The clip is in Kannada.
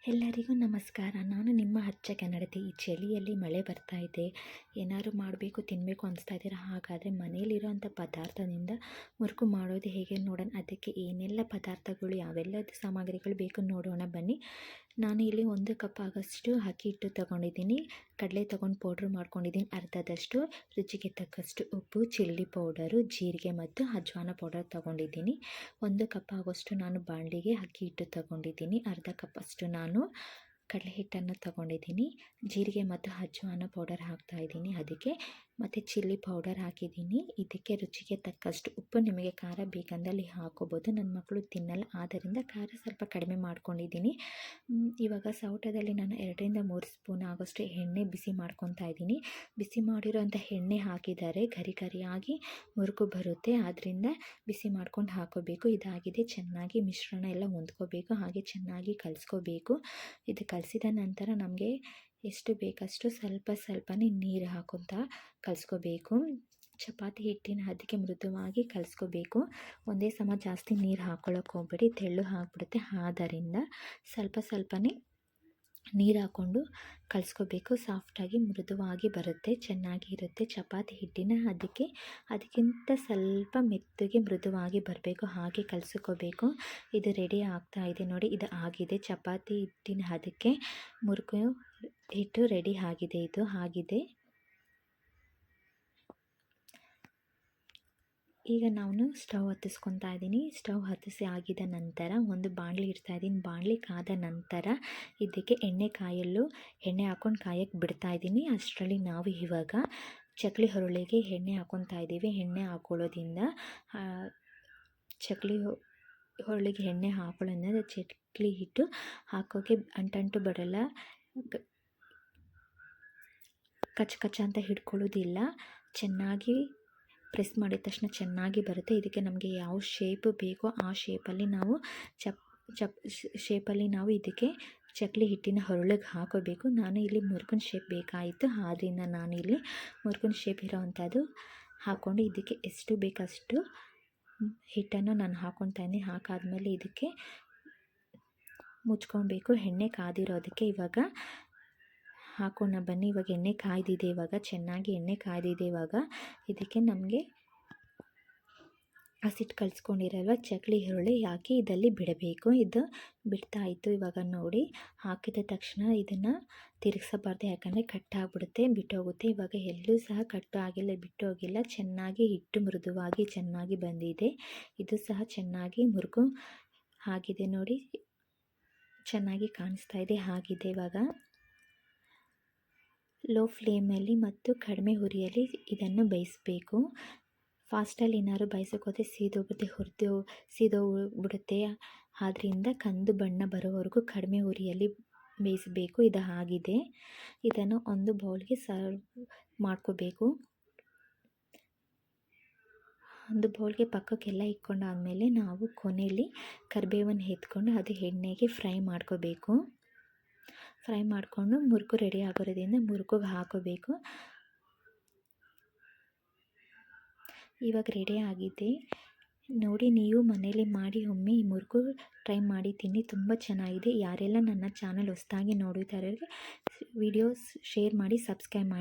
ಎಲ್ಲರಿಗೂ ನಮಸ್ಕಾರ. ನಾನು ನಿಮ್ಮ ಅಚ್ಚ ಕನ್ನಡತಿ. ಈ ಚಳಿಯಲ್ಲಿ ಮಳೆ ಬರ್ತಾ ಇದೆ, ಏನಾದ್ರು ಮಾಡಬೇಕು ತಿನ್ನಬೇಕು ಅನಿಸ್ತಾ ಇದ್ದೀರಾ? ಹಾಗಾದರೆ ಮನೆಯಲ್ಲಿರೋಂಥ ಪದಾರ್ಥದಿಂದ ಮುರುಕು ಮಾಡೋದು ಹೇಗೆ ನೋಡೋಣ. ಅದಕ್ಕೆ ಏನೆಲ್ಲ ಪದಾರ್ಥಗಳು, ಯಾವೆಲ್ಲ ಸಾಮಗ್ರಿಗಳು ಬೇಕು ನೋಡೋಣ ಬನ್ನಿ. ನಾನು ಇಲ್ಲಿ 1 ಕಪ್ ಆಗೋಷ್ಟು ಅಕ್ಕಿ ಹಿಟ್ಟು ತೊಗೊಂಡಿದ್ದೀನಿ. ಕಡಲೆ ತೊಗೊಂಡು ಪೌಡ್ರ್ ಮಾಡ್ಕೊಂಡಿದ್ದೀನಿ ಅರ್ಧದಷ್ಟು. ರುಚಿಗೆ ತಕ್ಕಷ್ಟು ಉಪ್ಪು, ಚಿಲ್ಲಿ ಪೌಡರು, ಜೀರಿಗೆ ಮತ್ತು ಅಜ್ವಾನ ಪೌಡರ್ ತೊಗೊಂಡಿದ್ದೀನಿ. 1 ಕಪ್ ಆಗೋಷ್ಟು ನಾನು ಬಾಣಲಿಗೆ ಅಕ್ಕಿ ಹಿಟ್ಟು ತೊಗೊಂಡಿದ್ದೀನಿ. ಅರ್ಧ ಕಪ್ ಅಷ್ಟು ನಾನು ಕಡಲೆ ಹಿಟ್ಟನ್ನು ತೊಗೊಂಡಿದ್ದೀನಿ. ಜೀರಿಗೆ ಮತ್ತು ಅಜ್ವಾನ ಪೌಡರ್ ಹಾಕ್ತಾಯಿದ್ದೀನಿ ಅದಕ್ಕೆ, ಮತ್ತು ಚಿಲ್ಲಿ ಪೌಡರ್ ಹಾಕಿದ್ದೀನಿ. ಇದಕ್ಕೆ ರುಚಿಗೆ ತಕ್ಕಷ್ಟು ಉಪ್ಪು. ನಿಮಗೆ ಖಾರ ಬೇಕಂದಲ್ಲಿ ಹಾಕೋಬೋದು. ನನ್ನ ಮಕ್ಕಳು ತಿನ್ನಲ್ಲ, ಆದ್ದರಿಂದ ಖಾರ ಸ್ವಲ್ಪ ಕಡಿಮೆ ಮಾಡ್ಕೊಂಡಿದ್ದೀನಿ. ಇವಾಗ ಸೌಟದಲ್ಲಿ ನಾನು 2ರಿಂದ 3 ಸ್ಪೂನ್ ಆಗೋಷ್ಟು ಎಣ್ಣೆ ಬಿಸಿ ಮಾಡ್ಕೊತಾ ಇದ್ದೀನಿ. ಬಿಸಿ ಮಾಡಿರೋಂಥ ಎಣ್ಣೆ ಹಾಕಿದರೆ ಗರಿ ಗರಿಯಾಗಿ ಮುರುಕು ಬರುತ್ತೆ, ಆದ್ದರಿಂದ ಬಿಸಿ ಮಾಡ್ಕೊಂಡು ಹಾಕೋಬೇಕು. ಇದಾಗಿದೆ, ಚೆನ್ನಾಗಿ ಮಿಶ್ರಣ ಎಲ್ಲ ಹೊಂದ್ಕೋಬೇಕು, ಹಾಗೆ ಚೆನ್ನಾಗಿ ಕಲಿಸ್ಕೋಬೇಕು. ಇದು ಕಲಸಿದ ನಂತರ ನಮಗೆ ಎಷ್ಟು ಬೇಕಷ್ಟು ಸ್ವಲ್ಪನೇ ನೀರು ಹಾಕೊತಾ ಕಲಿಸ್ಕೋಬೇಕು. ಚಪಾತಿ ಹಿಟ್ಟಿನ ಅದಕ್ಕೆ ಮೃದುವಾಗಿ ಕಲಿಸ್ಕೋಬೇಕು. ಒಂದೇ ಸಮ ಜಾಸ್ತಿ ನೀರು ಹಾಕ್ಕೊಳ್ಳೋಕೆ ಹೋಗ್ಬೇಡಿ, ತೆಳ್ಳು ಆಗಿಬಿಡುತ್ತೆ. ಆದ್ದರಿಂದ ಸ್ವಲ್ಪನೇ ನೀರು ಹಾಕ್ಕೊಂಡು ಕಲಿಸ್ಕೋಬೇಕು. ಸಾಫ್ಟಾಗಿ ಮೃದುವಾಗಿ ಬರುತ್ತೆ, ಚೆನ್ನಾಗಿ ಇರುತ್ತೆ ಚಪಾತಿ ಹಿಟ್ಟಿನ ಅದಕ್ಕಿಂತ ಸ್ವಲ್ಪ ಮೆತ್ತಗೆ ಮೃದುವಾಗಿ ಬರಬೇಕು, ಹಾಗೆ ಕಲಿಸ್ಕೋಬೇಕು. ಇದು ರೆಡಿ ಆಗ್ತಾ ಇದೆ ನೋಡಿ. ಇದು ಆಗಿದೆ ಚಪಾತಿ ಹಿಟ್ಟಿನ ಅದಕ್ಕೆ ಮುರುಕು ಹಿಟ್ಟು ರೆಡಿ ಆಗಿದೆ. ಇದು ಆಗಿದೆ. ಈಗ ನಾನು ಸ್ಟವ್ ಹತ್ತಿಸ್ಕೊತಾ ಇದ್ದೀನಿ. ಸ್ಟವ್ ಹತ್ತಿಸಿ ಆಗಿದ ನಂತರ ಒಂದು ಬಾಣಲಿ ಇಡ್ತಾಯಿದ್ದೀನಿ. ಬಾಣಲಿ ಕಾದ ನಂತರ ಇದಕ್ಕೆ ಎಣ್ಣೆ ಹಾಕ್ಕೊಂಡು ಕಾಯಕ್ಕೆ ಬಿಡ್ತಾಯಿದ್ದೀನಿ. ಅಷ್ಟರಲ್ಲಿ ನಾವು ಇವಾಗ ಚಕ್ಲಿ ಹುರುಳಿಗೆ ಎಣ್ಣೆ ಹಾಕ್ಕೊತಾ ಇದ್ದೀವಿ. ಎಣ್ಣೆ ಹಾಕ್ಕೊಳ್ಳೋದ್ರಿಂದ ಚಕ್ಲಿ ಹುರುಳಿಗೆ ಎಣ್ಣೆ ಹಾಕೊಳ್ಳೋದ್ರಿಂದ ಚಕ್ಲಿ ಹಿಟ್ಟು ಹಾಕೋಕ್ಕೆ ಅಂಟಂಟು ಬರಲ್ಲ, ಕಚ್ಚ ಅಂತ ಹಿಡ್ಕೊಳ್ಳೋದಿಲ್ಲ. ಚೆನ್ನಾಗಿ ಪ್ರೆಸ್ ಮಾಡಿದ ತಕ್ಷಣ ಚೆನ್ನಾಗಿ ಬರುತ್ತೆ. ಇದಕ್ಕೆ ನಮಗೆ ಯಾವ ಶೇಪ್ ಬೇಕೋ ಆ ಶೇಪಲ್ಲಿ ನಾವು ಇದಕ್ಕೆ ಚಕ್ಲಿ ಹಿಟ್ಟಿನ ಹುರುಳಿಗೆ ಹಾಕೋಬೇಕು. ನಾನು ಇಲ್ಲಿ ಮುರುಕನ್ ಶೇಪ್ ಬೇಕಾಯಿತು, ಆದ್ದರಿಂದ ನಾನು ಇಲ್ಲಿ ಮುರುಕನ್ ಶೇಪ್ ಇರೋವಂಥದ್ದು ಹಾಕ್ಕೊಂಡು ಇದಕ್ಕೆ ಎಷ್ಟು ಬೇಕಷ್ಟು ಹಿಟ್ಟನ್ನು ನಾನು ಹಾಕ್ಕೊತಾ ಇದ್ದೀನಿ. ಹಾಕಾದ್ಮೇಲೆ ಇದಕ್ಕೆ ಮುಚ್ಕೊಬೇಕು. ಎಣ್ಣೆ ಕಾದಿರೋದಕ್ಕೆ ಇವಾಗ ಹಾಕೋಣ ಬನ್ನಿ. ಇವಾಗ ಎಣ್ಣೆ ಕಾಯ್ದಿದೆ, ಚೆನ್ನಾಗಿ ಎಣ್ಣೆ ಕಾಯ್ದಿದೆ. ಇವಾಗ ಇದಕ್ಕೆ ನಮಗೆ ಹಸಿಟ್ಟು ಕಲಿಸ್ಕೊಂಡಿರಲ್ವ ಚಕ್ಲಿ ಹುರುಳಿ ಹಾಕಿ ಇದಲ್ಲಿ ಬಿಡಬೇಕು. ಇದು ಬಿಡ್ತಾಯಿತ್ತು. ಇವಾಗ ನೋಡಿ, ಹಾಕಿದ ತಕ್ಷಣ ಇದನ್ನು ತಿರುಗಿಸಬಾರ್ದು, ಯಾಕಂದರೆ ಕಟ್ಟಾಗ್ಬಿಡುತ್ತೆ, ಬಿಟ್ಟೋಗುತ್ತೆ. ಇವಾಗ ಎಲ್ಲೂ ಸಹ ಕಟ್ಟು ಆಗಿಲ್ಲ, ಬಿಟ್ಟೋಗಿಲ್ಲ. ಚೆನ್ನಾಗಿ ಹಿಟ್ಟು ಮೃದುವಾಗಿ ಚೆನ್ನಾಗಿ ಬಂದಿದೆ. ಇದು ಸಹ ಚೆನ್ನಾಗಿ ಮುರುಕು ಆಗಿದೆ ನೋಡಿ, ಚೆನ್ನಾಗಿ ಕಾಣಿಸ್ತಾ ಇದೆ. ಆಗಿದೆ. ಇವಾಗ ಲೋ ಫ್ಲೇಮಲ್ಲಿ ಮತ್ತು ಕಡಿಮೆ ಉರಿಯಲ್ಲಿ ಇದನ್ನು ಬೇಯಿಸಬೇಕು. ಫಾಸ್ಟಲ್ಲಿ ಏನಾದ್ರು ಬೇಯಿಸೋಕೋದ್ರೆ ಸೀದೋಗ್ಬಿಡುತ್ತೆ. ಆದ್ದರಿಂದ ಕಂದು ಬಣ್ಣ ಬರೋವರೆಗೂ ಕಡಿಮೆ ಉರಿಯಲ್ಲಿ ಬೇಯಿಸಬೇಕು. ಇದು ಆಗಿದೆ. ಇದನ್ನು ಒಂದು ಬೌಲ್ಗೆ ಸರ್ವ್ ಮಾಡ್ಕೋಬೇಕು. ಒಂದು ಬೌಲ್ಗೆ ಪಕ್ಕಕ್ಕೆಲ್ಲ ಇಟ್ಕೊಂಡಾದಮೇಲೆ ನಾವು ಕೊನೆಯಲ್ಲಿ ಕರಿಬೇವನ್ನು ಎತ್ಕೊಂಡು ಅದು ಎಣ್ಣೆಗೆ ಫ್ರೈ ಮಾಡ್ಕೋಬೇಕು. ಫ್ರೈ ಮಾಡಿಕೊಂಡು ಮುರುಕು ರೆಡಿ ಆಗೋದ್ರಿಂದ ಮುರುಕಿಗೆ ಹಾಕೋಬೇಕು. ಇವಾಗ ರೆಡಿ ಆಗಿದೆ ನೋಡಿ. ನೀವು ಮನೇಲಿ ಮಾಡಿ ಒಮ್ಮೆ ಈ ಮುರುಕು ಟ್ರೈ ಮಾಡಿ ತಿನ್ನಿ, ತುಂಬ ಚೆನ್ನಾಗಿದೆ. ಯಾರೆಲ್ಲ ನನ್ನ ಚಾನಲ್ ಹೊಸದಾಗಿ ನೋಡುತ್ತಾರೆ ವಿಡಿಯೋಸ್ ಶೇರ್ ಮಾಡಿ, ಸಬ್ಸ್ಕ್ರೈಬ್ ಮಾಡಿ.